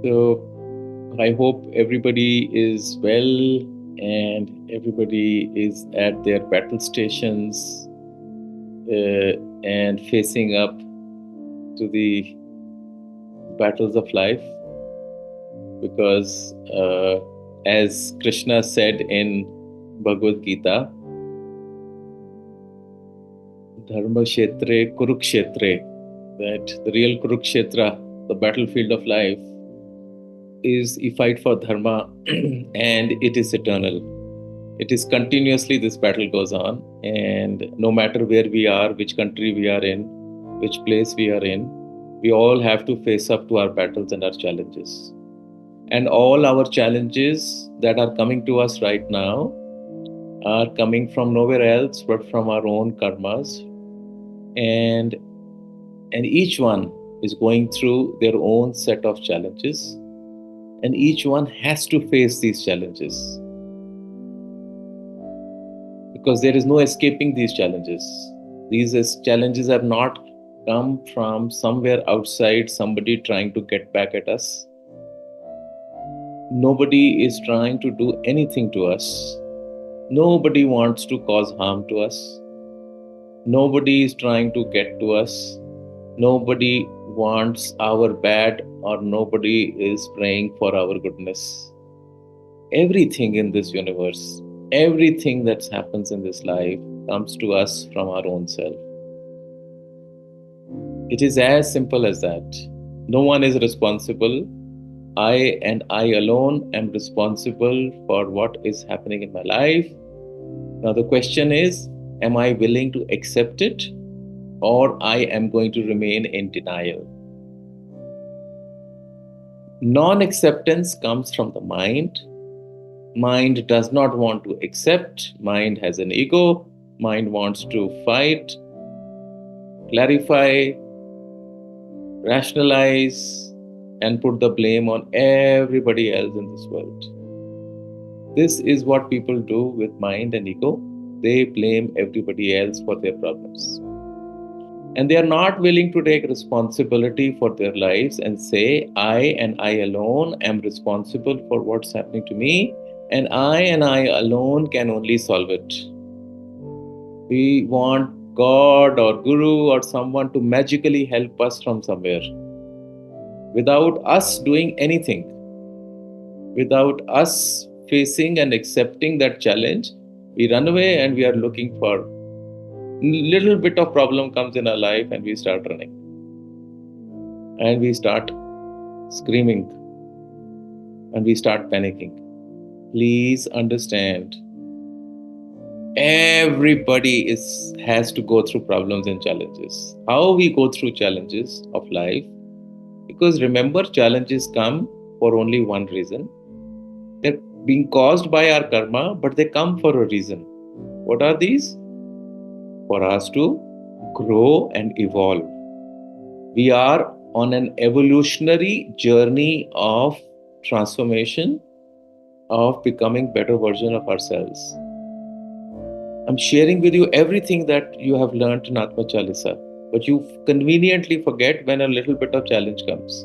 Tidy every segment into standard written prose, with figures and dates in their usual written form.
So I hope everybody is well and everybody is at their battle stations and facing up to the battles of life. Because as Krishna said in Bhagavad Gita, Dharma Kshetre Kurukshetre, that the real Kurukshetra, the battlefield of life, is a fight for dharma and it is eternal. It is continuously this battle goes on, and no matter where we are, which country we are in, which place we are in, we all have to face up to our battles and our challenges. And all our challenges that are coming to us right now are coming from nowhere else but from our own karmas. And each one is going through their own set of challenges, and each one has to face these challenges because there is no escaping these challenges. These challenges have not come from somewhere outside, somebody trying to get back at us. Nobody is trying to do anything to us. Nobody wants to cause harm to us. Nobody is trying to get to us. Nobody wants our bad, or nobody is praying for our goodness. Everything in this universe, everything that happens in this life comes to us from our own self. It is as simple as that. No one is responsible. I and I alone am responsible for what is happening in my life. Now the question is, am I willing to accept it, or I am going to remain in denial? Non-acceptance comes from the mind. Mind does not want to accept. Mind has an ego. Mind wants to fight, clarify, rationalize, and put the blame on everybody else in this world. This is what people do with mind and ego. They blame everybody else for their problems. And they are not willing to take responsibility for their lives and say, I and I alone am responsible for what's happening to me, and I alone can only solve it. We want God or Guru or someone to magically help us from somewhere without us doing anything, without us facing and accepting that challenge. We run away and we are looking for little bit of problem comes in our life and we start running and we start screaming and we start panicking. Please understand, everybody has to go through problems and challenges. How we go through challenges of life, because remember, challenges come for only one reason. They're being caused by our karma, but they come for a reason. What are these? For us to grow and evolve. We are on an evolutionary journey of transformation, of becoming better version of ourselves. I'm sharing with you everything that you have learned in Atma Chalisa, but you conveniently forget when a little bit of challenge comes.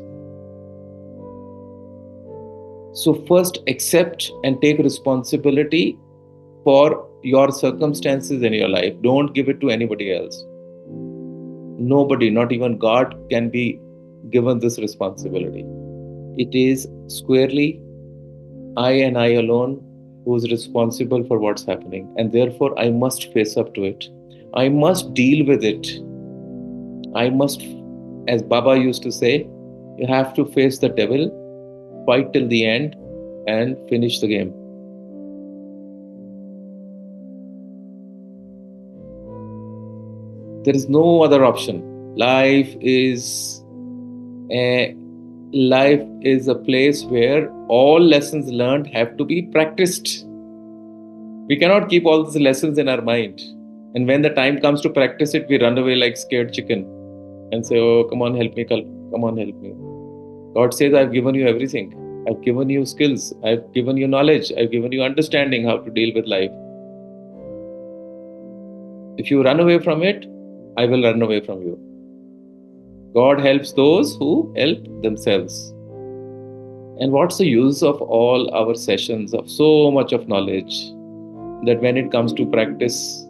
So first accept and take responsibility for your circumstances in your life. Don't give it to anybody else. Nobody, not even God, can be given this responsibility. It is squarely I and I alone who is responsible for what's happening, and therefore I must face up to it. I must deal with it. I must, as Baba used to say, you have to face the devil, fight till the end, and finish the game. There is no other option. Life is a place where all lessons learned have to be practiced. We cannot keep all these lessons in our mind. And when the time comes to practice it, we run away like scared chicken and say, oh, come on, help me, come on, help me. God says, I've given you everything. I've given you skills. I've given you knowledge. I've given you understanding how to deal with life. If you run away from it, I will run away from you. God helps those who help themselves. And what's the use of all our sessions of so much of knowledge that when it comes to practice,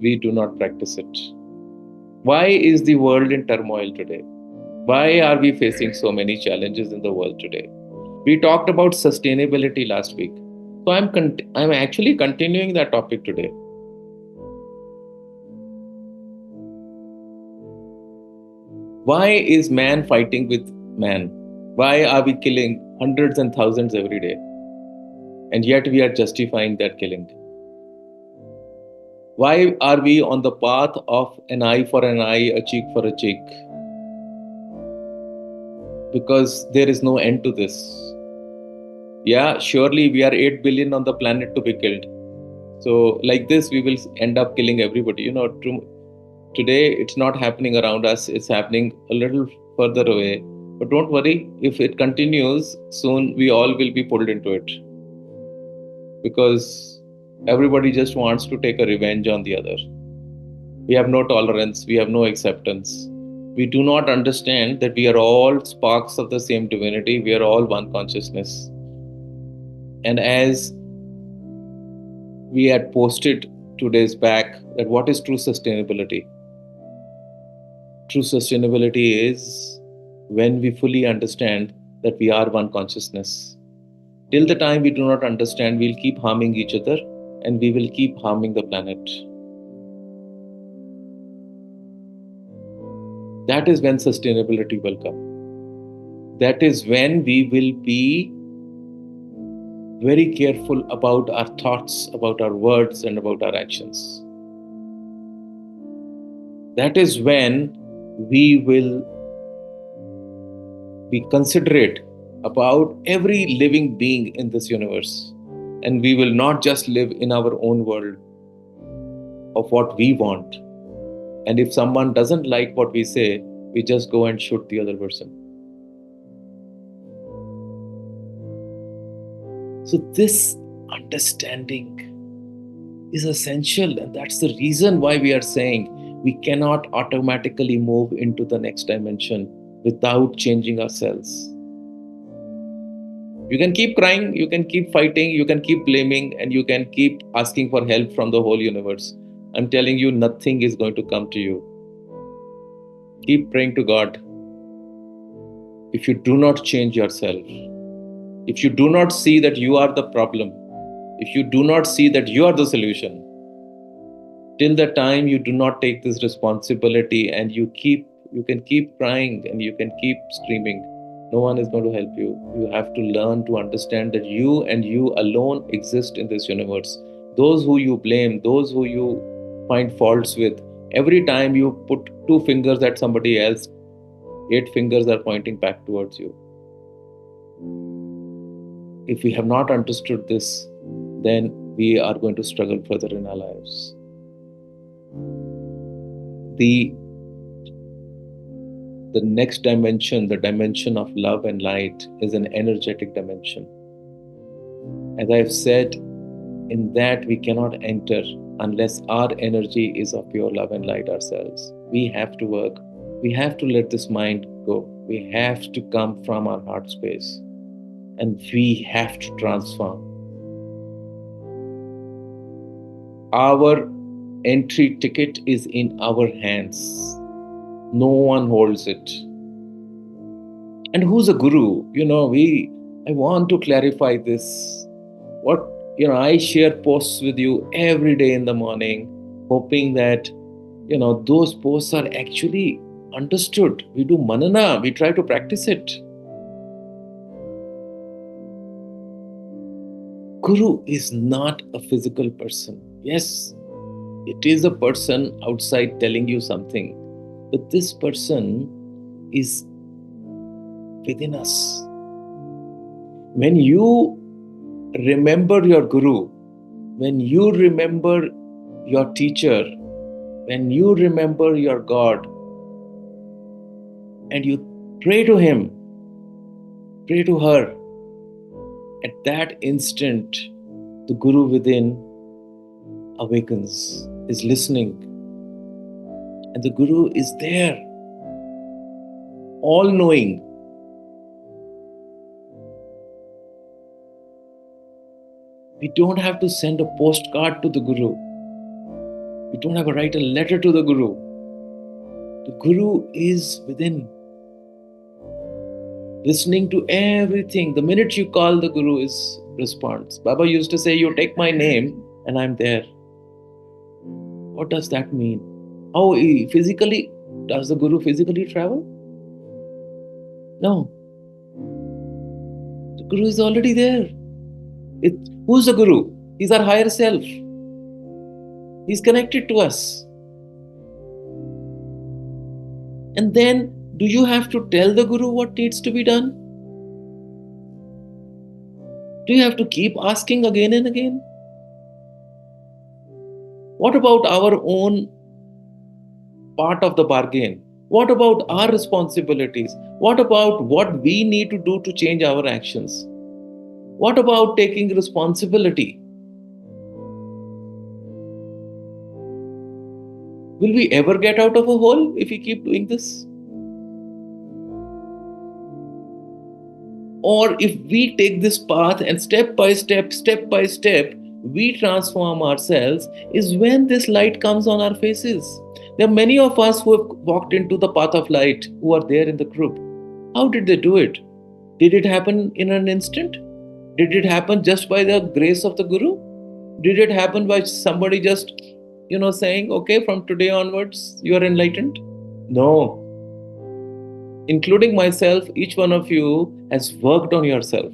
we do not practice it? Why is the world in turmoil today? Why are we facing so many challenges in the world today? We talked about sustainability last week. So I'm actually continuing that topic today. Why is man fighting with man? Why are we killing hundreds and thousands every day? And yet we are justifying that killing. Why are we on the path of an eye for an eye, a cheek for a cheek? Because there is no end to this. Yeah, surely we are 8 billion on the planet to be killed. So, like this, we will end up killing everybody. Today it's not happening around us, it's happening a little further away. But don't worry, if it continues, soon we all will be pulled into it. Because everybody just wants to take a revenge on the other. We have no tolerance, we have no acceptance. We do not understand that we are all sparks of the same divinity, we are all one consciousness. And as we had posted 2 days back, that what is true sustainability? True sustainability is when we fully understand that we are one consciousness. Till the time we do not understand, we'll keep harming each other and we will keep harming the planet. That is when sustainability will come. That is when we will be very careful about our thoughts, about our words, and about our actions. That is when we will be considerate about every living being in this universe. And we will not just live in our own world of what we want. And if someone doesn't like what we say, we just go and shoot the other person. So this understanding is essential, and that's the reason why we are saying we cannot automatically move into the next dimension without changing ourselves. You can keep crying, you can keep fighting, you can keep blaming, and you can keep asking for help from the whole universe. I'm telling you, nothing is going to come to you. Keep praying to God. If you do not change yourself, if you do not see that you are the problem, if you do not see that you are the solution, till the time you do not take this responsibility and you can keep crying and you can keep screaming, no one is going to help you. You have to learn to understand that you and you alone exist in this universe. Those who you blame, those who you find faults with, every time you put 2 fingers at somebody else, 8 fingers are pointing back towards you. If we have not understood this, then we are going to struggle further in our lives. The next dimension, the dimension of love and light, is an energetic dimension. As I've said, in that we cannot enter unless our energy is of pure love and light ourselves. We have to work. We have to let this mind go. We have to come from our heart space. And we have to transform. Our entry ticket is in our hands. No one holds it. And who's a guru? I want to clarify this. I share posts with you every day in the morning, hoping that, those posts are actually understood. We do manana, we try to practice it. Guru is not a physical person. Yes, it is a person outside telling you something, but this person is within us. When you remember your Guru, when you remember your teacher, when you remember your God, and you pray to him, pray to her, at that instant, the Guru within awakens, is listening. And the Guru is there, all knowing. We don't have to send a postcard to the Guru. We don't have to write a letter to the Guru. The Guru is within, listening to everything. The minute you call, the Guru is response. Baba used to say, you take my name and I'm there. What does that mean? How physically, does the Guru physically travel? No. The Guru is already there. Who's the Guru? He's our higher self. He's connected to us. And then, do you have to tell the Guru what needs to be done? Do you have to keep asking again and again? What about our own part of the bargain? What about our responsibilities? What about what we need to do to change our actions? What about taking responsibility? Will we ever get out of a hole if we keep doing this? Or if we take this path and step by step, we transform ourselves, is when this light comes on our faces. There are many of us who have walked into the path of light who are there in the group. How did they do it? Did it happen in an instant? Did it happen just by the grace of the Guru? Did it happen by somebody just, saying, okay, from today onwards, you are enlightened? No. Including myself, each one of you has worked on yourself.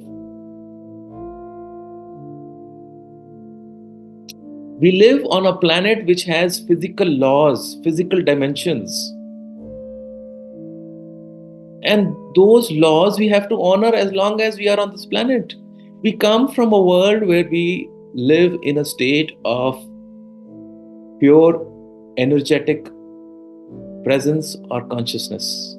We live on a planet which has physical laws, physical dimensions. And those laws we have to honor as long as we are on this planet. We come from a world where we live in a state of pure energetic presence or consciousness.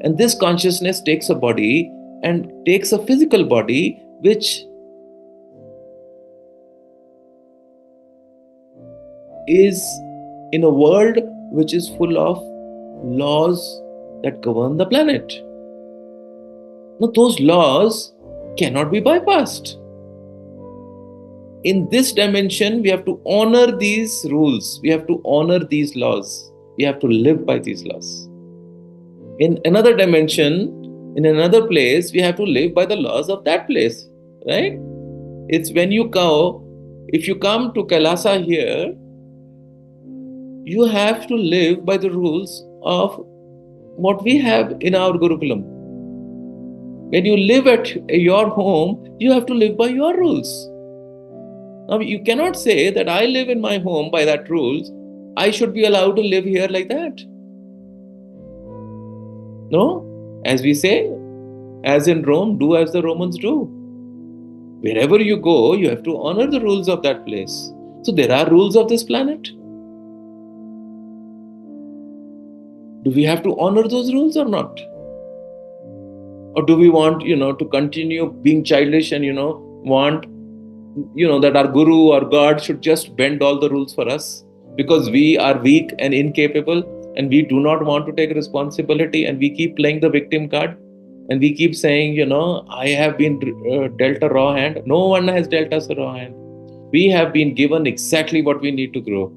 And this consciousness takes a body and takes a physical body which is in a world which is full of laws that govern the planet. Now, those laws cannot be bypassed. In this dimension, we have to honor these rules. We have to honor these laws. We have to live by these laws. In another dimension, in another place, we have to live by the laws of that place, right? It's when you go, if you come to Kailasa here, you have to live by the rules of what we have in our Gurukulam. When you live at your home, you have to live by your rules. Now, you cannot say that I live in my home by that rules. I should be allowed to live here like that. No, as we say, as in Rome, do as the Romans do. Wherever you go, you have to honor the rules of that place. So there are rules of this planet. Do we have to honor those rules or not? Or do we want, to continue being childish and, want, that our Guru or God should just bend all the rules for us because we are weak and incapable and we do not want to take responsibility and we keep playing the victim card and we keep saying, I have been dealt a raw hand. No one has dealt us a raw hand. We have been given exactly what we need to grow.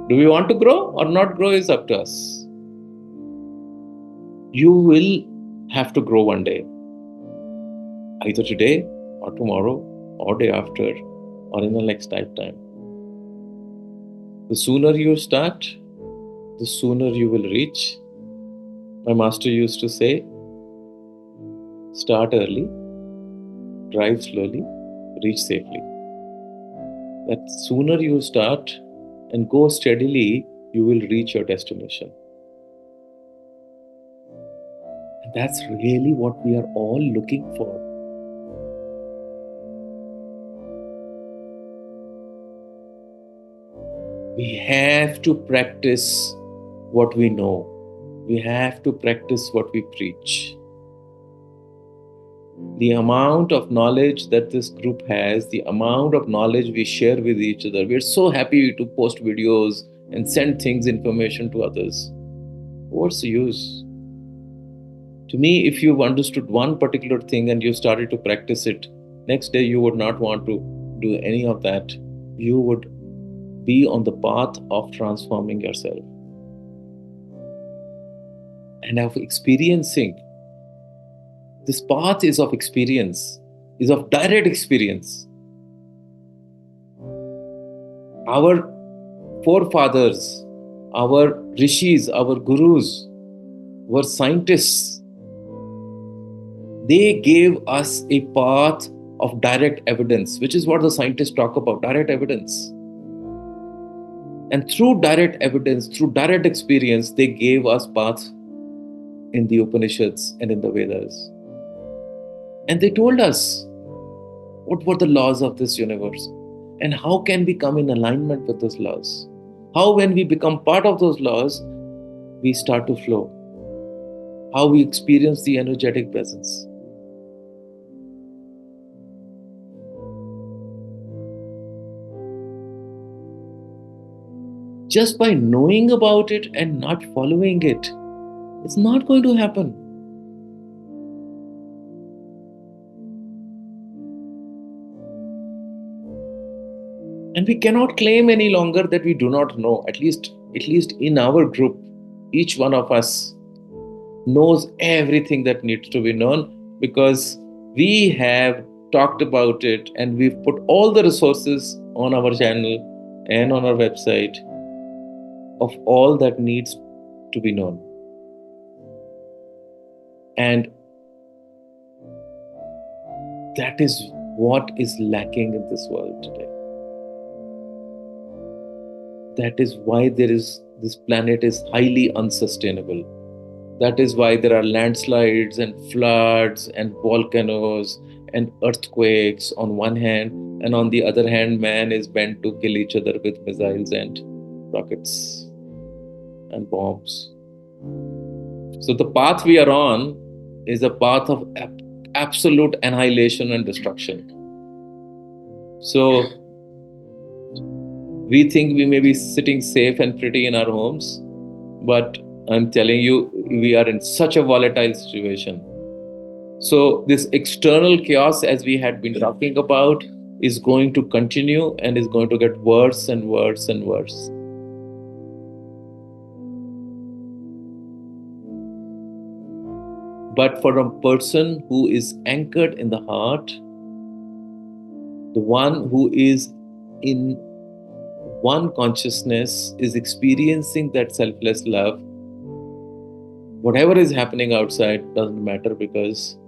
Do we want to grow or not grow is up to us. You will have to grow one day. Either today or tomorrow or day after or in the next lifetime. The sooner you start, the sooner you will reach. My master used to say, start early, drive slowly, reach safely. That sooner you start and go steadily, you will reach your destination. And that's really what we are all looking for. We have to practice what we know. We have to practice what we preach. The amount of knowledge that this group has, the amount of knowledge we share with each other, we're so happy to post videos and send things, information to others. What's the use? To me, if you've understood one particular thing and you started to practice it Next day, you would not want to do any of that. You would be on the path of transforming yourself and of experiencing. This path is of experience, is of direct experience. Our forefathers, our rishis, our gurus were scientists. They gave us a path of direct evidence, which is what the scientists talk about, direct evidence. And through direct evidence, through direct experience, they gave us paths in the Upanishads and in the Vedas. And they told us what were the laws of this universe and how can we come in alignment with those laws. How, when we become part of those laws, we start to flow. How we experience the energetic presence. Just by knowing about it and not following it, it's not going to happen. And we cannot claim any longer that we do not know. At least in our group, each one of us knows everything that needs to be known, because we have talked about it and we've put all the resources on our channel and on our website of all that needs to be known. And that is what is lacking in this world today. That is why this planet is highly unsustainable. That is why there are landslides and floods and volcanoes and earthquakes on one hand, and on the other hand, man is bent to kill each other with missiles and rockets and bombs. So the path we are on is a path of absolute annihilation and destruction. So we think we may be sitting safe and pretty in our homes, but I'm telling you, we are in such a volatile situation. So this external chaos, as we had been talking about, is going to continue and is going to get worse and worse and worse. But for a person who is anchored in the heart, the one who is in one consciousness, is experiencing that selfless love, whatever is happening outside doesn't matter, because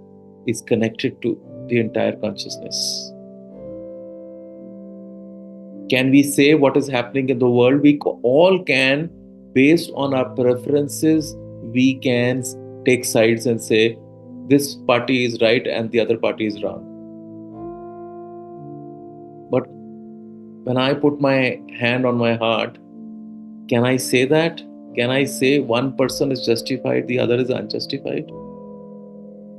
it's connected to the entire consciousness. Can we say what is happening in the world? We all can, based on our preferences, we can take sides and say this party is right and the other party is wrong. But when I put my hand on my heart, can I say that? Can I say one person is justified, the other is unjustified?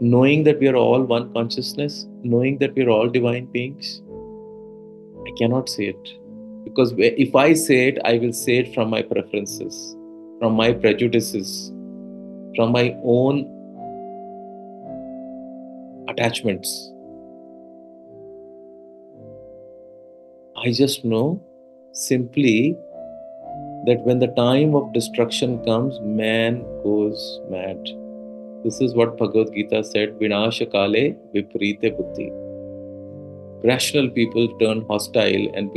Knowing that we are all one consciousness, knowing that we are all divine beings, I cannot say it. Because if I say it, I will say it from my preferences, from my prejudices, from my own attachments. I just know simply that when the time of destruction comes, man goes mad. This is what Bhagavad Gita said, Vinasha Kale Viprite Buddhi. Rational people turn hostile and,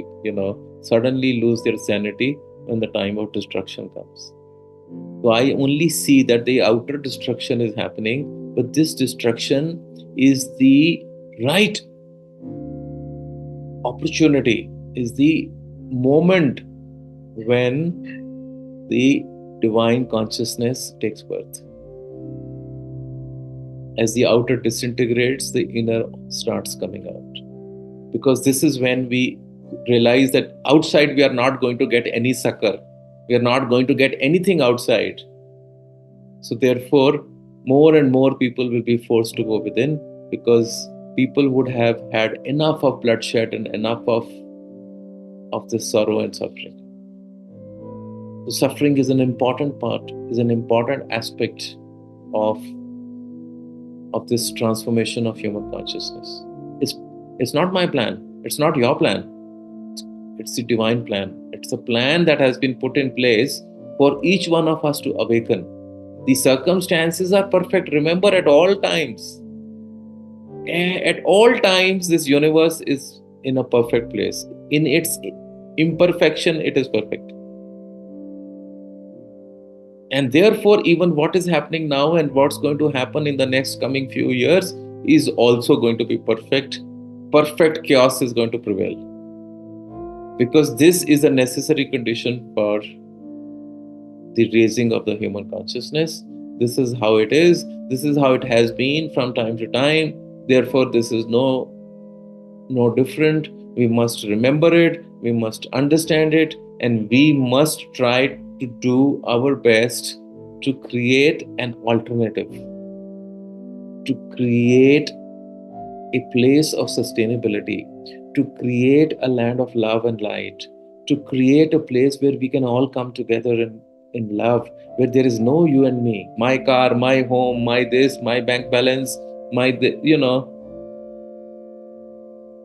suddenly lose their sanity when the time of destruction comes. So I only see that the outer destruction is happening, but this destruction is the right opportunity, is the moment when the divine consciousness takes birth. As the outer disintegrates, the inner starts coming out. Because this is when we realize that outside we are not going to get any succor. We are not going to get anything outside. So therefore, more and more people will be forced to go within, because people would have had enough of bloodshed and enough of this sorrow and suffering. So suffering is an important part, is an important aspect of this transformation of human consciousness. It's not my plan. It's not your plan. It's a divine plan. It's a plan that has been put in place for each one of us to awaken. The circumstances are perfect. Remember, at all times, at all times, this universe is in a perfect place. In its imperfection, it is perfect. And therefore, even what is happening now and what's going to happen in the next coming few years is also going to be perfect. Perfect chaos is going to prevail, because this is a necessary condition for the raising of the human consciousness. This is how it is. This is how it has been from time to time. Therefore, this is no different. We must remember it. We must understand it, and we must try to do our best to create an alternative, to create a place of sustainability, to create a land of love and light, to create a place where we can all come together in love, where there is no you and me, my car, my home, my this, my bank balance,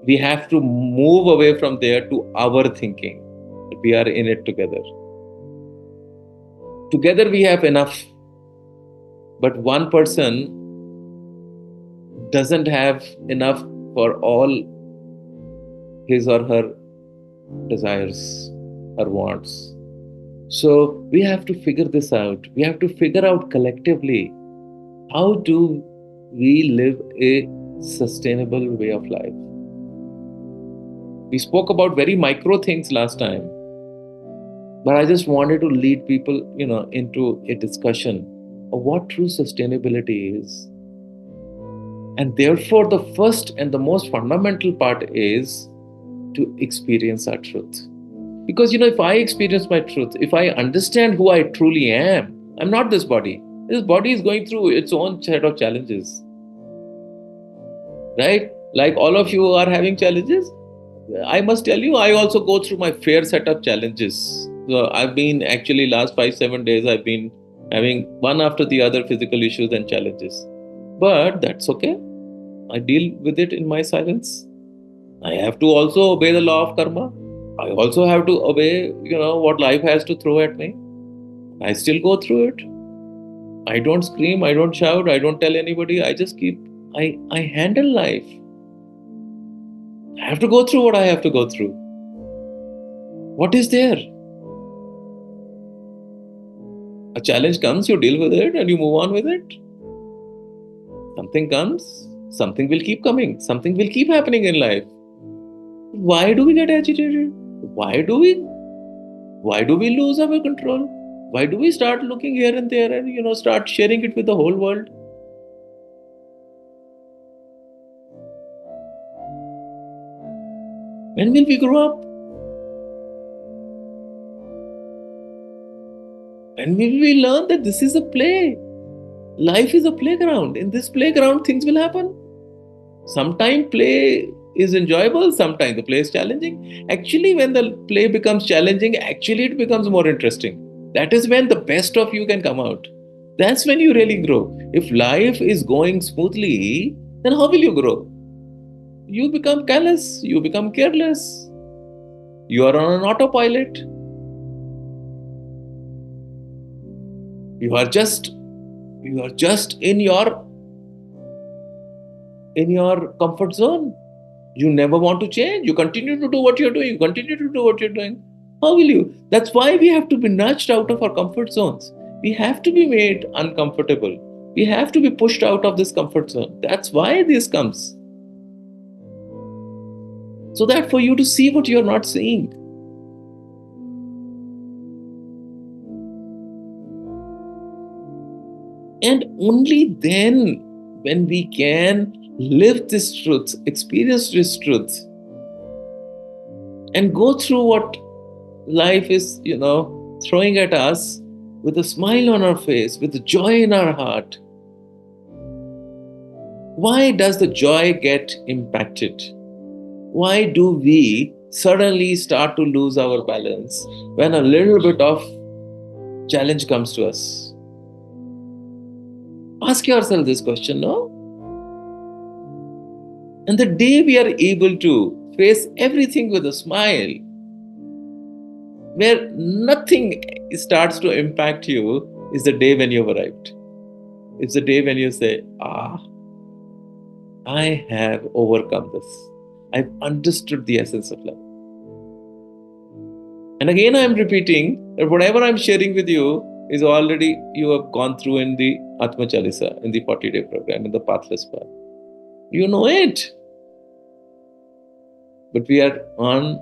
we have to move away from there to our thinking. We are in it together. Together we have enough, but one person doesn't have enough for all his or her desires or wants. So we have to figure this out. We have to figure out collectively, how do we live a sustainable way of life. We spoke about very micro things last time, but I just wanted to lead people, into a discussion of what true sustainability is. And therefore, the first and the most fundamental part is to experience our truth. Because, if I experience my truth, if I understand who I truly am, I'm not this body. This body is going through its own set of challenges, right? Like all of you are having challenges. I must tell you, I also go through my fair set of challenges. So I've been actually last 5-7 days, I've been having one after the other physical issues and challenges. But that's okay. I deal with it in my silence. I have to also obey the law of karma. I also have to obey, what life has to throw at me. I still go through it. I don't scream, I don't shout, I don't tell anybody. I just I handle life. I have to go through what I have to go through. What is there? A challenge comes, you deal with it and you move on with it. Something comes, something will keep coming, something will keep happening in life. Why do we get agitated? Why do we lose our control? Why do we start looking here and there and start sharing it with the whole world? When will we grow up? When will we learn that this is a play? Life is a playground. In this playground, things will happen. Sometimes play is enjoyable, sometimes the play is challenging. Actually, when the play becomes challenging, actually it becomes more interesting. That is when the best of you can come out. That's when you really grow. If life is going smoothly, then how will you grow? You become callous, you become careless. You are on an autopilot. You are just in your comfort zone. You never want to change. You continue to do what you're doing. You continue to do what you're doing. How will you? That's why we have to be nudged out of our comfort zones. We have to be made uncomfortable. We have to be pushed out of this comfort zone. That's why this comes. So that for you to see what you're not seeing. And only then, when we can live this truth, experience this truth, and go through what life is, throwing at us with a smile on our face, with joy in our heart. Why does the joy get impacted? Why do we suddenly start to lose our balance when a little bit of challenge comes to us? Ask yourself this question, no? And the day we are able to face everything with a smile, where nothing starts to impact you, is the day when you've arrived. It's the day when you say, I have overcome this. I've understood the essence of love. And again, I'm repeating that whatever I'm sharing with you is already you have gone through in the Atma Chalisa, in the 40-day program, in the Pathless Path. You know it. But we are on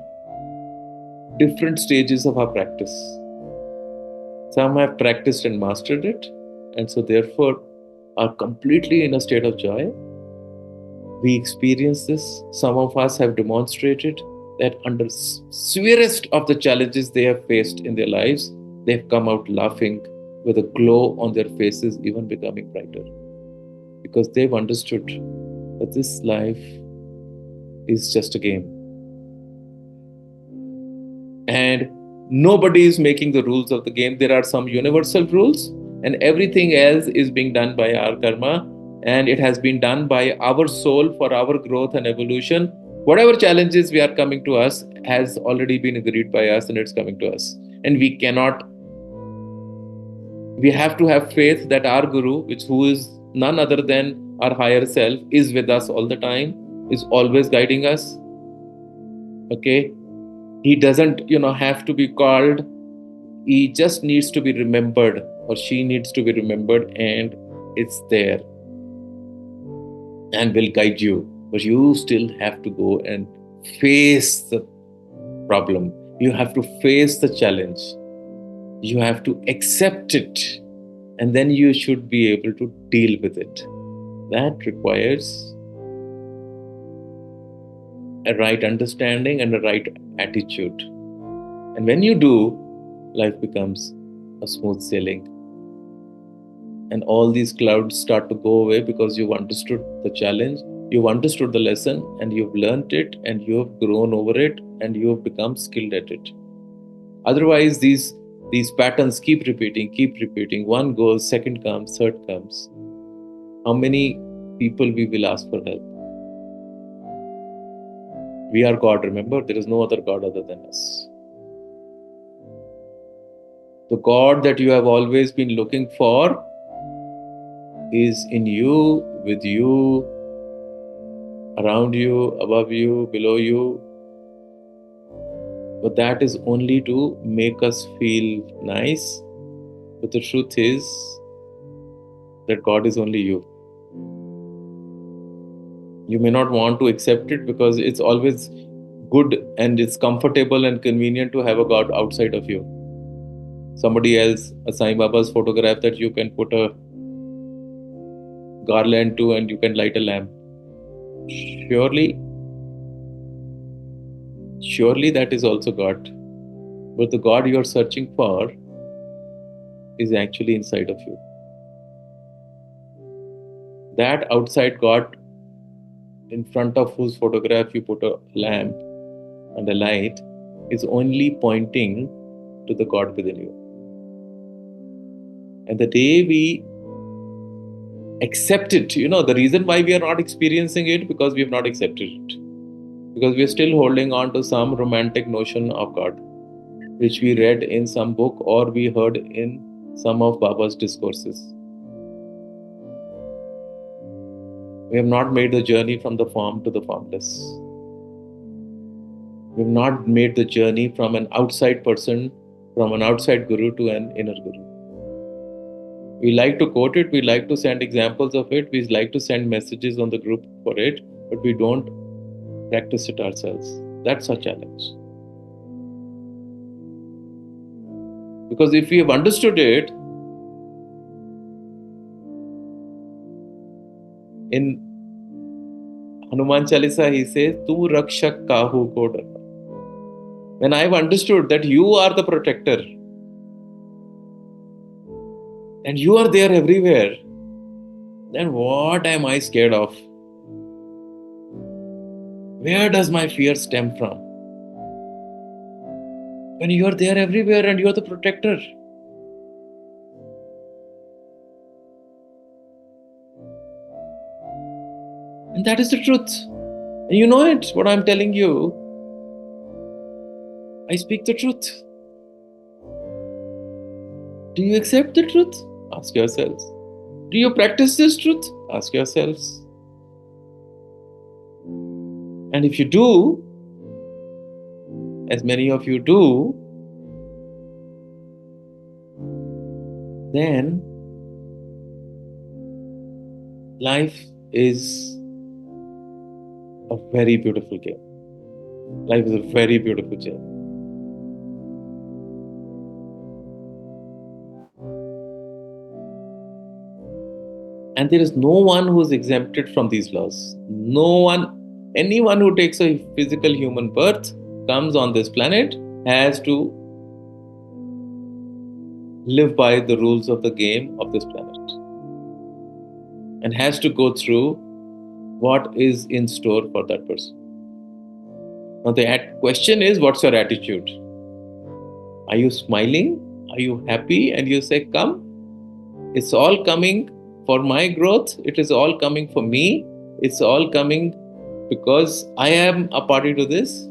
different stages of our practice. Some have practiced and mastered it, and so therefore are completely in a state of joy. We experience this. Some of us have demonstrated that under severest of the challenges they have faced in their lives, they've come out laughing with a glow on their faces, even becoming brighter. Because they've understood that this life is just a game. And nobody is making the rules of the game. There are some universal rules, and everything else is being done by our karma, and it has been done by our soul for our growth and evolution. Whatever challenges we are coming to us has already been agreed by us, and it's coming to us. And we have to have faith that our Guru, who is none other than our higher self, is with us all the time, is always guiding us. Okay? He doesn't, have to be called. He just needs to be remembered, or she needs to be remembered, and it's there and will guide you. But you still have to go and face the problem. You have to face the challenge. You have to accept it, and then you should be able to deal with it. That requires a right understanding and a right attitude. And when you do, life becomes a smooth sailing. And all these clouds start to go away because you've understood the challenge, you've understood the lesson, and you've learned it, and you have grown over it, and you have become skilled at it. Otherwise, these patterns keep repeating. One goes, second comes, third comes. How many people we will ask for help? We are God, remember? There is no other God other than us. The God that you have always been looking for is in you, with you, around you, above you, below you. But that is only to make us feel nice. But the truth is that God is only you. You may not want to accept it because it's always good and it's comfortable and convenient to have a God outside of you. Somebody else, a Sai Baba's photograph that you can put a garland to and you can light a lamp. Surely that is also God. But the God you are searching for is actually inside of you. That outside God, in front of whose photograph you put a lamp and a light, is only pointing to the God within you. And the day we accept it, the reason why we are not experiencing it, because we have not accepted it. Because we are still holding on to some romantic notion of God, which we read in some book or we heard in some of Baba's discourses. We have not made the journey from the form to the formless. We have not made the journey from an outside person, from an outside guru to an inner guru. We like to quote it, we like to send examples of it, we like to send messages on the group for it, but we don't practice it ourselves. That's our challenge. Because if we have understood it, in Hanuman Chalisa he says, Tu rakshak kahu ko dara. When I've understood that you are the protector, and you are there everywhere, then what am I scared of? Where does my fear stem from? When you are there everywhere and you are the protector. And that is the truth. And you know it, what I'm telling you. I speak the truth. Do you accept the truth? Ask yourselves. Do you practice this truth? Ask yourselves. And if you do, as many of you do, then life is a very beautiful game. Life is a very beautiful journey. And there is no one who is exempted from these laws. No one, anyone who takes a physical human birth, comes on this planet, has to live by the rules of the game of this planet and has to go through what is in store for that person. Now, the question is, what's your attitude? Are you smiling? Are you happy? And you say, come, it's all coming for my growth. It is all coming for me. It's all coming because I am a party to this.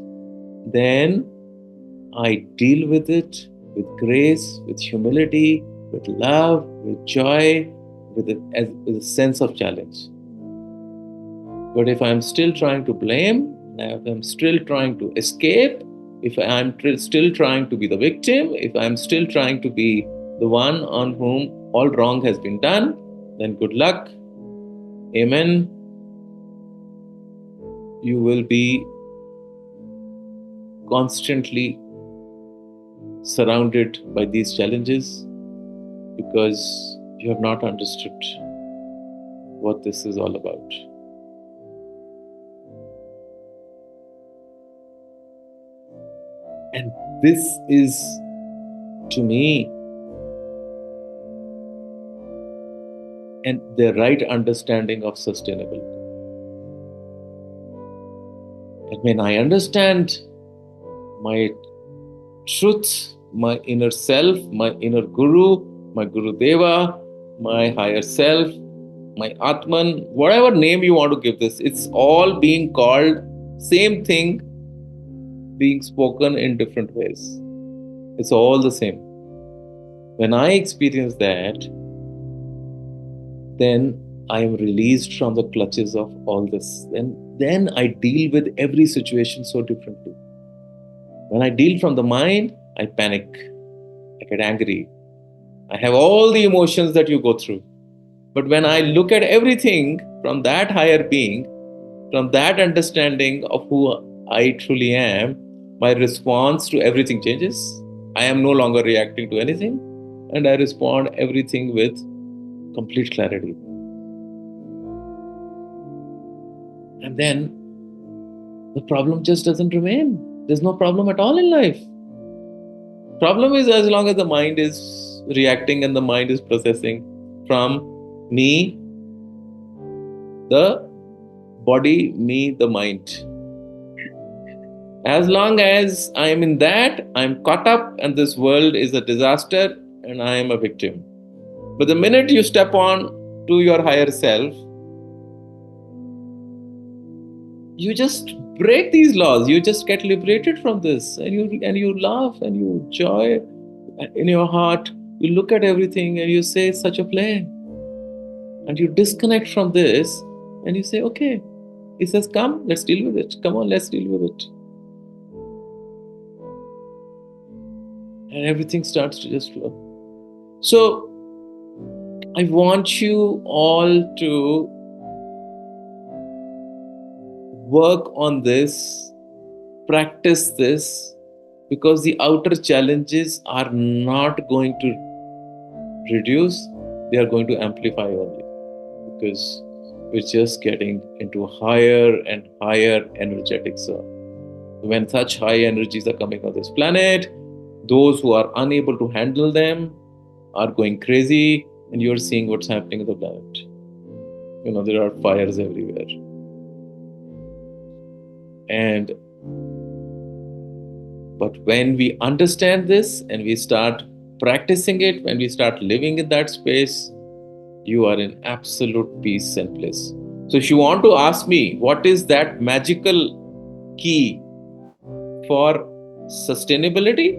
Then I deal with it with grace, with humility, with love, with joy, with a sense of challenge. But if I'm still trying to blame, if I'm still trying to escape, if I'm still trying to be the victim, if I'm still trying to be the one on whom all wrong has been done, then good luck. Amen. You will be constantly surrounded by these challenges because you have not understood what this is all about. And this is, to me, and the right understanding of sustainability. And when I understand my truth, my inner self, my inner guru, my Guru Deva, my higher self, my Atman, whatever name you want to give this, it's all being called same thing, being spoken in different ways. It's all the same. When I experience that, then I am released from the clutches of all this. Then I deal with every situation so differently. When I deal from the mind, I panic, I get angry, I have all the emotions that you go through. But when I look at everything from that higher being, from that understanding of who I truly am, my response to everything changes. I am no longer reacting to anything, and I respond everything with complete clarity. And then the problem just doesn't remain. There's no problem at all in life. Problem is as long as the mind is reacting and the mind is processing from me, the body, me, the mind. As long as I am in that, I'm caught up and this world is a disaster and I am a victim. But the minute you step on to your higher self, you just break these laws. You just get liberated from this, and you laugh and you joy in your heart. You look at everything and you say, it's such a play. And you disconnect from this and you say, okay. He says, come, let's deal with it. Come on, let's deal with it. And everything starts to just flow. So I want you all to work on this, practice this, because the outer challenges are not going to reduce, they are going to amplify only, because we're just getting into higher and higher energetic zone. When such high energies are coming on this planet, those who are unable to handle them are going crazy, and you're seeing what's happening on the planet. There are fires everywhere. But when we understand this and we start practicing it, when we start living in that space, you are in absolute peace and bliss. So if you want to ask me what is that magical key for sustainability,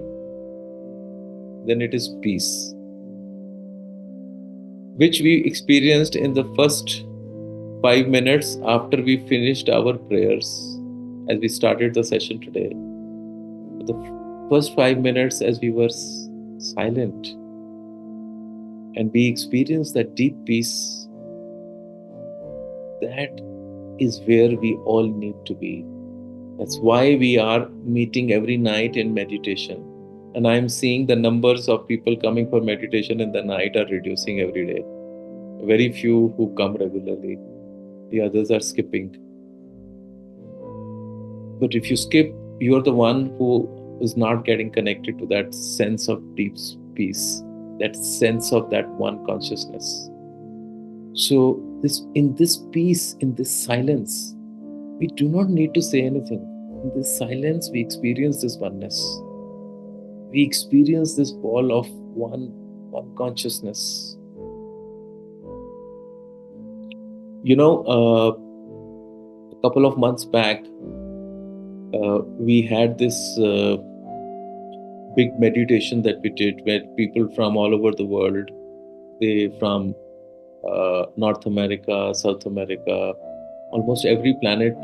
then it is peace, which we experienced in the first 5 minutes after we finished our prayers as we started the session today. The first 5 minutes, as we were silent and we experienced that deep peace, that is where we all need to be. That's why we are meeting every night in meditation. And I'm seeing the numbers of people coming for meditation in the night are reducing every day. Very few who come regularly. The others are skipping. But if you skip, you're the one who is not getting connected to that sense of deep peace, that sense of that one consciousness. So in this peace, in this silence, we do not need to say anything. In this silence, we experience this oneness. We experience this ball of one consciousness. A couple of months back, we had this big meditation that we did where people from all over the world, they from North America, South America, almost every planet,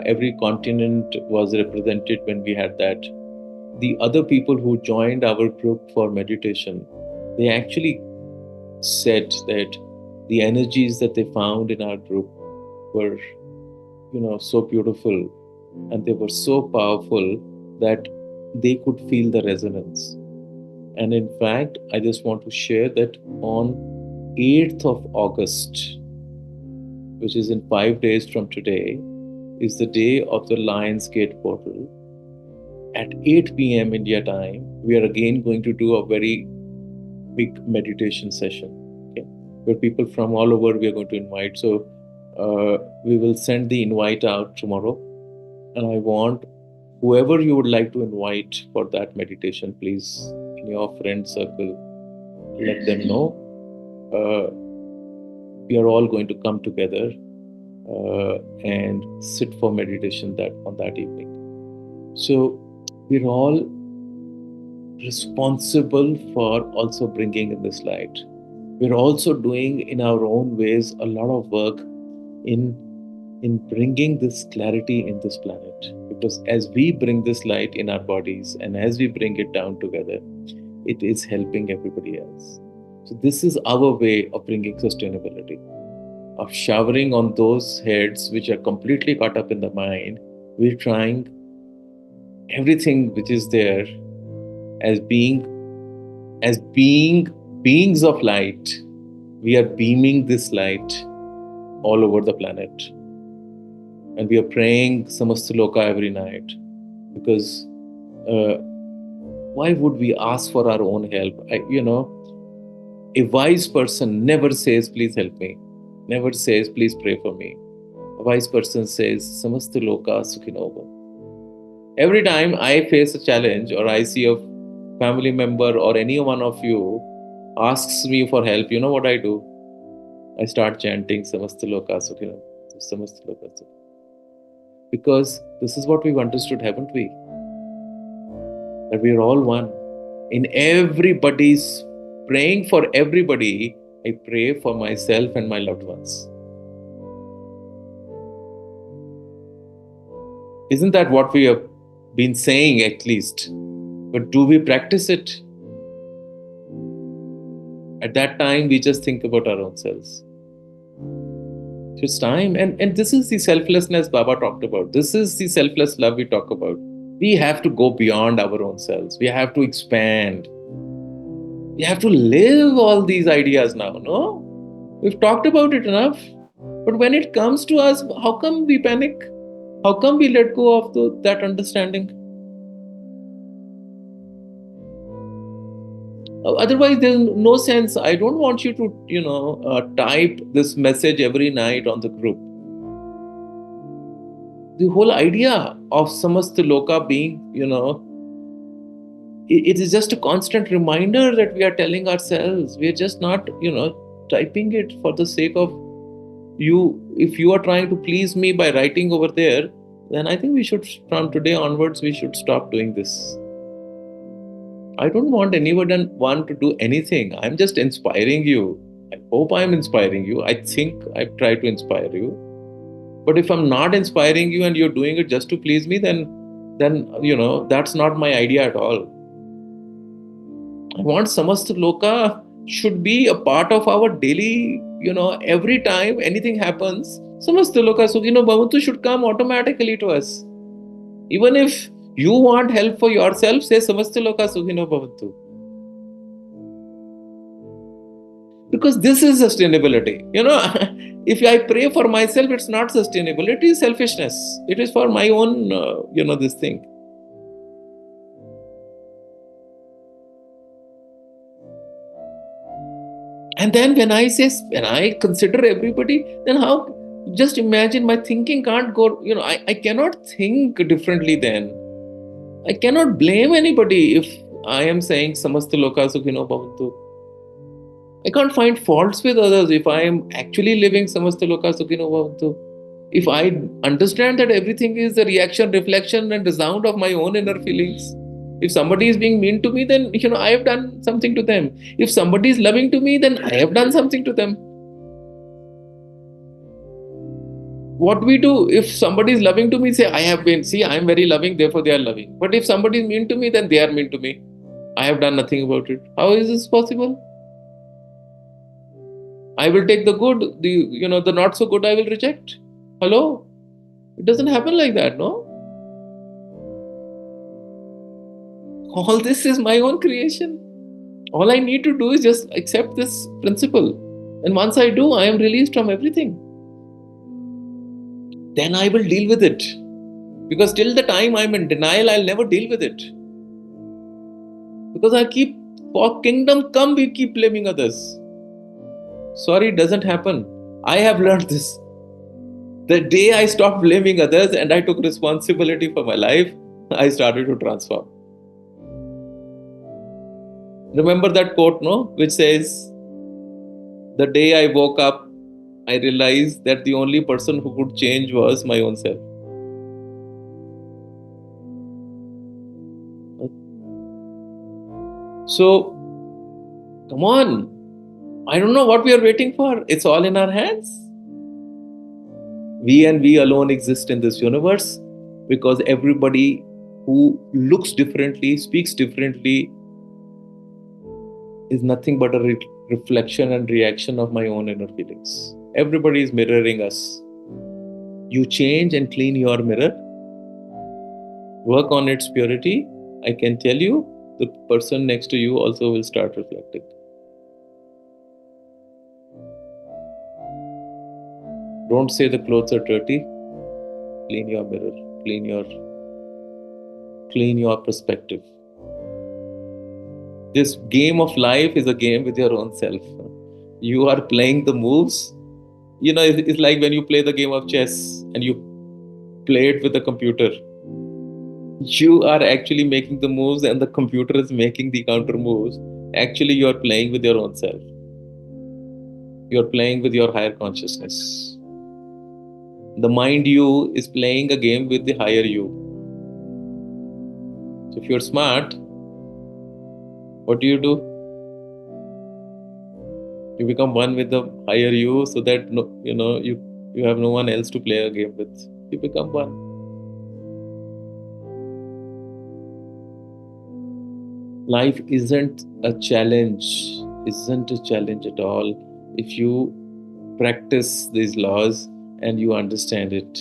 every continent was represented when we had that. The other people who joined our group for meditation, they actually said that the energies that they found in our group were, so beautiful, and they were so powerful that they could feel the resonance. And in fact, I just want to share that on 8th of August, which is in 5 days from today, is the day of the Lions Gate portal. At 8 p.m. India time, we are again going to do a very big meditation session, okay, where people from all over we are going to invite. So we will send the invite out tomorrow, and I want whoever you would like to invite for that meditation, please, in your friend circle, let them know. We are all going to come together and sit for meditation on that evening. So we're all responsible for also bringing in this light. We're also doing in our own ways a lot of work in bringing this clarity in this planet. Because as we bring this light in our bodies and as we bring it down together, it is helping everybody else. So this is our way of bringing sustainability, of showering on those heads which are completely caught up in the mind. We're trying everything which is there as being beings of light. We are beaming this light all over the planet, and we are praying Samastaloka every night, because why would we ask for our own help? A wise person never says, please help me, never says, please pray for me. A wise person says, Samastaloka Sukhino Bhavantu. Every time I face a challenge or I see a family member or any one of you asks me for help, you know what I do? I start chanting Samastaloka Sukhino, Samastaloka Sukhino. Because this is what we've understood, haven't we? That we are all one. In everybody's praying for everybody, I pray for myself and my loved ones. Isn't that what we have been saying at least? But do we practice it? At that time, we just think about our own selves. It's time. And this is the selflessness Baba talked about. This is the selfless love we talk about. We have to go beyond our own selves. We have to expand. We have to live all these ideas now, no? We've talked about it enough. But when it comes to us, how come we panic? How come we let go of that understanding? Otherwise, there's no sense. I don't want you to, type this message every night on the group. The whole idea of Samastaloka being, it is just a constant reminder that we are telling ourselves. We are just not, typing it for the sake of If you are trying to please me by writing over there, then I think we should, from today onwards, we should stop doing this. I don't want anyone to do anything. I'm just inspiring you. I hope I'm inspiring you. I think I've tried to inspire you. But if I'm not inspiring you and you're doing it just to please me, then that's not my idea at all. I want Samast Loka should be a part of our daily, every time anything happens, Samast Loka Sukhino Bhavantu should come automatically to us. Even if you want help for yourself, say Samast Loka Sukhino Bhavantu. Because this is sustainability. If I pray for myself, it's not sustainable. It is selfishness. It is for my own, this thing. And then when I consider everybody, then how, just imagine my thinking can't go, I cannot think differently then. I cannot blame anybody if I am saying Samasta Loka Sukhino Bhavantu. I can't find faults with others if I am actually living Samasta Loka Sukhino Bhavantu. If I understand that everything is a reaction, reflection, and resound of my own inner feelings. If somebody is being mean to me, then I have done something to them. If somebody is loving to me, then I have done something to them. What we do, if somebody is loving to me, say, I am very loving, therefore they are loving. But if somebody is mean to me, then they are mean to me. I have done nothing about it. How is this possible? I will take the good, the not so good I will reject. Hello? It doesn't happen like that, no? All this is my own creation. All I need to do is just accept this principle. And once I do, I am released from everything. Then I will deal with it. Because till the time I'm in denial, I'll never deal with it. Because for kingdom come, we keep blaming others. Sorry, it doesn't happen. I have learned this. The day I stopped blaming others and I took responsibility for my life, I started to transform. Remember that quote, no? Which says, the day I woke up, I realized that the only person who could change was my own self. So, come on. I don't know what we are waiting for. It's all in our hands. We and we alone exist in this universe because everybody who looks differently, speaks differently, is nothing but a reflection and reaction of my own inner feelings. Everybody is mirroring us. You change and clean your mirror, work on its purity. I can tell you, the person next to you also will start reflecting. Don't say the clothes are dirty. Clean your mirror. Clean your perspective. This game of life is a game with your own self. You are playing the moves. It's like when you play the game of chess and you play it with the computer. You are actually making the moves and the computer is making the counter moves. Actually, you are playing with your own self. You are playing with your higher consciousness. The mind you is playing a game with the higher you. So if you're smart, what do? You become one with the higher you, so that you have no one else to play a game with. You become one. Life isn't a challenge at all if you practice these laws and you understand it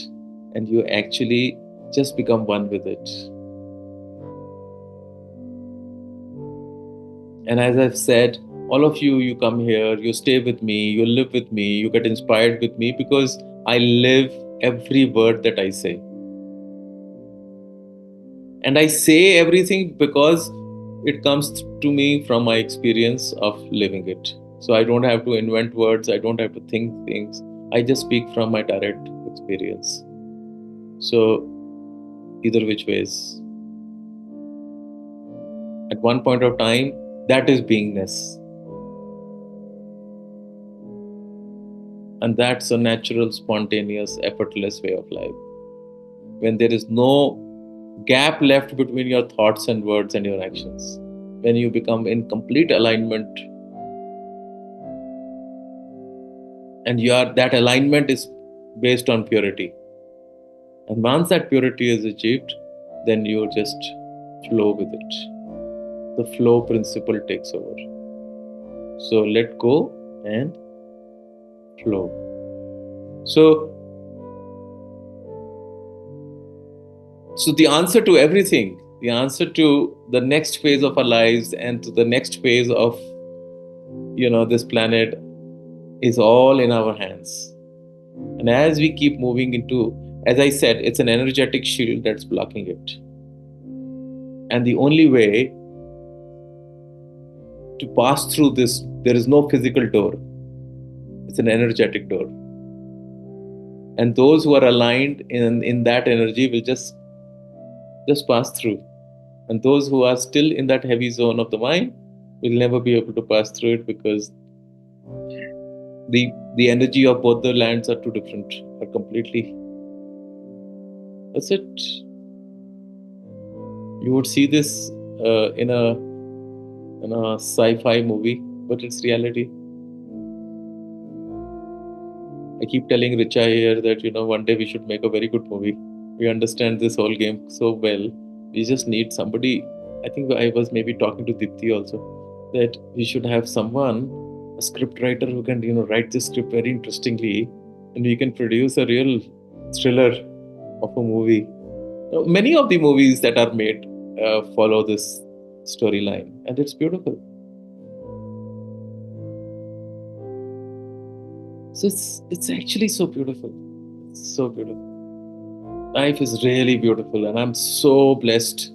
and you actually just become one with it. And as I've said, all of you come here, you stay with me, you live with me, you get inspired with me because I live every word that I say. And I say everything because it comes to me from my experience of living it. So I don't have to invent words, I don't have to think things. I just speak from my direct experience. So, either which ways, at one point of time, that is beingness. And that's a natural, spontaneous, effortless way of life. When there is no gap left between your thoughts and words and your actions. When you become in complete alignment, and that alignment is based on purity. And once that purity is achieved, then you just flow with it. The flow principle takes over. So let go and flow. So the answer to everything, the answer to the next phase of our lives and to the next phase of this planet is all in our hands. And as we keep moving into, as I said, it's an energetic shield that's blocking it. And the only way to pass through this, there is no physical door. It's an energetic door. And those who are aligned in that energy will just pass through. And those who are still in that heavy zone of the mind will never be able to pass through it, because the energy of both the lands are too different, are completely. That's it. You would see this in a sci-fi movie, but it's reality. I keep telling Richa here that one day we should make a very good movie. We understand this whole game so well. We just need somebody. I think I was maybe talking to Dipti also, that we should have someone, a script writer, who can write this script very interestingly, and we can produce a real thriller of a movie. Many of the movies that are made follow this storyline, and it's beautiful. So it's actually so beautiful. It's so beautiful. Life is really beautiful, and I'm so blessed,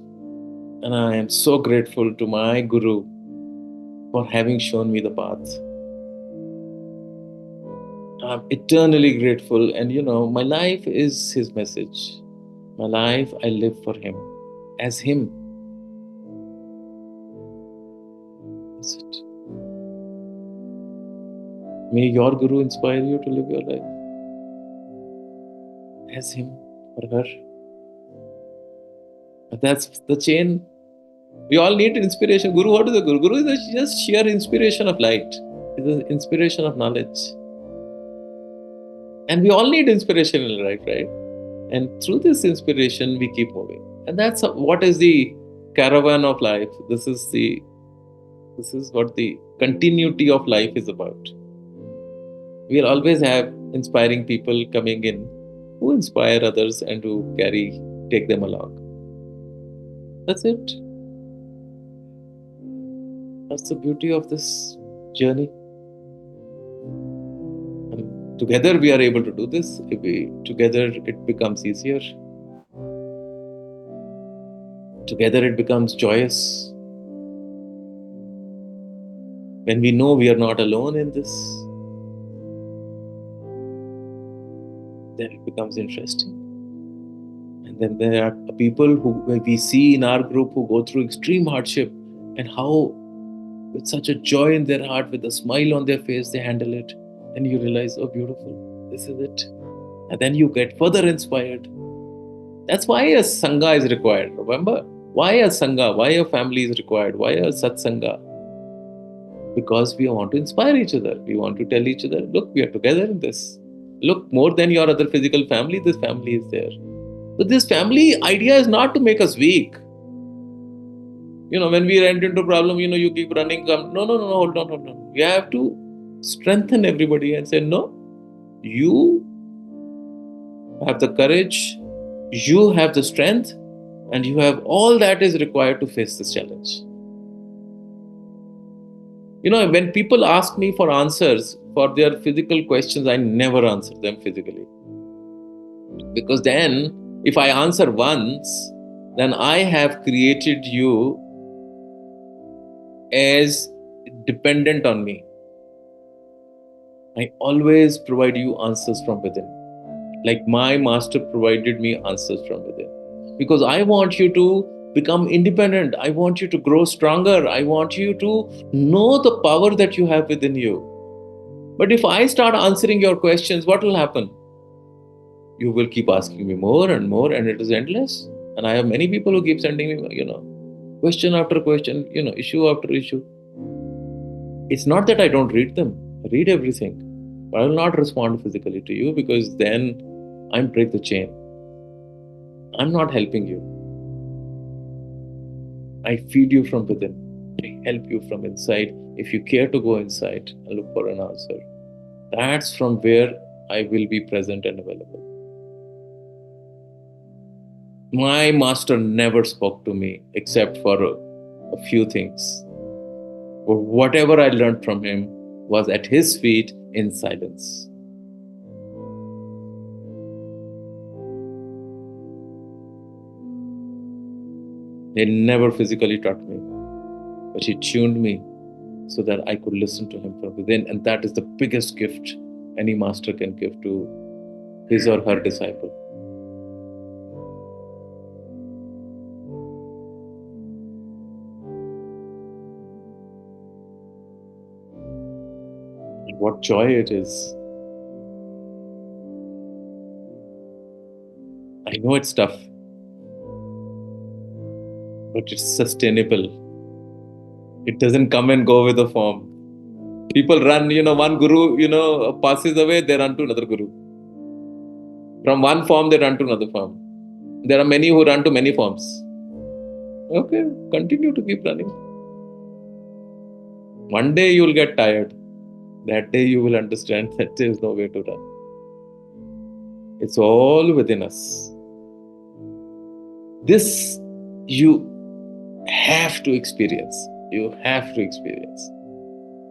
and I am so grateful to my guru for having shown me the path. I'm eternally grateful, and my life is his message. My life, I live for him, as him. That's it. May your guru inspire you to live your life as him or her. That's the chain. We all need inspiration. Guru, what is the Guru? Guru is just sheer inspiration of light. It's the inspiration of knowledge. And we all need inspiration in life, right? And through this inspiration, we keep moving. And that's what is the caravan of life. This is what the continuity of life is about. We'll always have inspiring people coming in who inspire others and who take them along. That's it. That's the beauty of this journey. And together we are able to do this. Together it becomes easier. Together it becomes joyous. When we know we are not alone in this, then it becomes interesting. And then there are people who we see in our group who go through extreme hardship, and how with such a joy in their heart, with a smile on their face, they handle it. And you realize, oh, beautiful, this is it. And then you get further inspired. That's why a Sangha is required. Remember? Why a Sangha? Why a family is required? Why a Satsanga? Because we want to inspire each other. We want to tell each other, look, we are together in this. Look, more than your other physical family, this family is there. But this family idea is not to make us weak. When we run into a problem, you keep running. No, hold on. You have to strengthen everybody and say, no, you have the courage, you have the strength, and you have all that is required to face this challenge. When people ask me for answers for their physical questions, I never answer them physically. Because then, if I answer once, then I have created you as dependent on me. I always provide you answers from within. Like my master provided me answers from within. Because I want you to become independent. I want you to grow stronger. I want you to know the power that you have within you. But if I start answering your questions, what will happen? You will keep asking me more and more, and it is endless. And I have many people who keep sending me, question after question, issue after issue. It's not that I don't read them. I read everything. But I will not respond physically to you because then I'm break the chain. I'm not helping you. I feed you from within. I help you from inside. If you care to go inside and look for an answer, that's from where I will be present and available. My master never spoke to me except for a few things. But whatever I learned from him was at his feet in silence. He never physically taught me, but he tuned me so that I could listen to him from within. And that is the biggest gift any master can give to his or her disciple. And what joy it is. I know it's tough, but it's sustainable. It doesn't come and go with a form. People run, one guru, passes away, they run to another guru. From one form, they run to another form. There are many who run to many forms. Okay, continue to keep running. One day you will get tired. That day you will understand that there is no way to run. It's all within us. This you have to experience. You have to experience.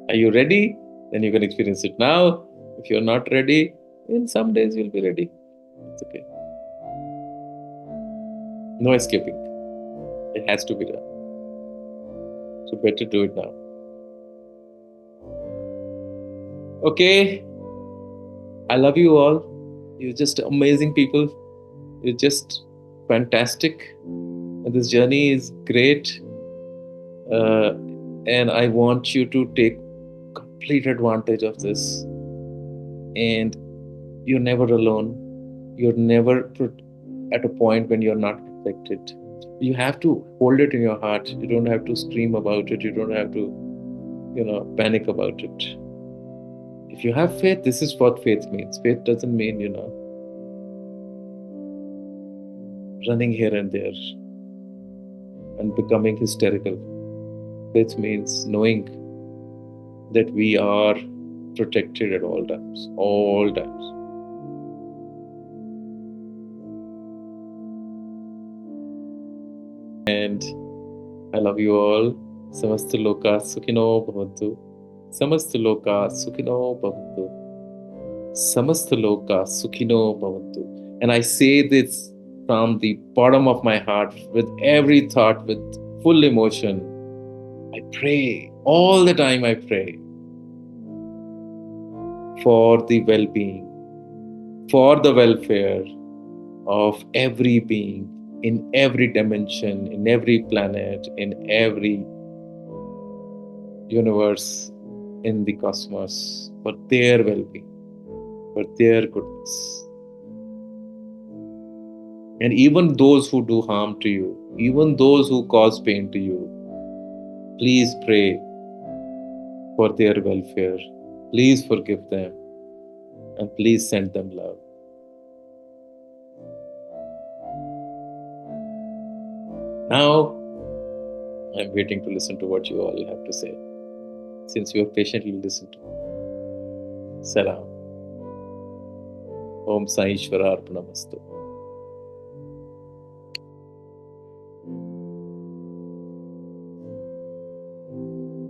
Are you ready? Then you can experience it now. If you're not ready, in some days you'll be ready. It's okay. No escaping. It has to be done. So better do it now. Okay. I love you all. You're just amazing people. You're just fantastic. And this journey is great. And I want you to take complete advantage of this. And you're never alone. You're never at a point when you're not protected. You have to hold it in your heart. You don't have to scream about it. You don't have to, panic about it. If you have faith, this is what faith means. Faith doesn't mean, running here and there and becoming hysterical. Faith means knowing that we are protected at all times. All times. And I love you all. Samasta loka sukhino bhavantu. Samasta loka sukhino bhavantu. Samasta loka sukhino bhavantu. And I say this from the bottom of my heart with every thought, with full emotion. I pray, all the time I pray for the well-being, for the welfare of every being in every dimension, in every planet, in every universe, in the cosmos, for their well-being, for their goodness. And even those who do harm to you, even those who cause pain to you, please pray for their welfare. Please forgive them. And please send them love. Now, I'm waiting to listen to what you all have to say, since you have patiently listened to me. Salam. Om Sai Ishvara Arpanamastu.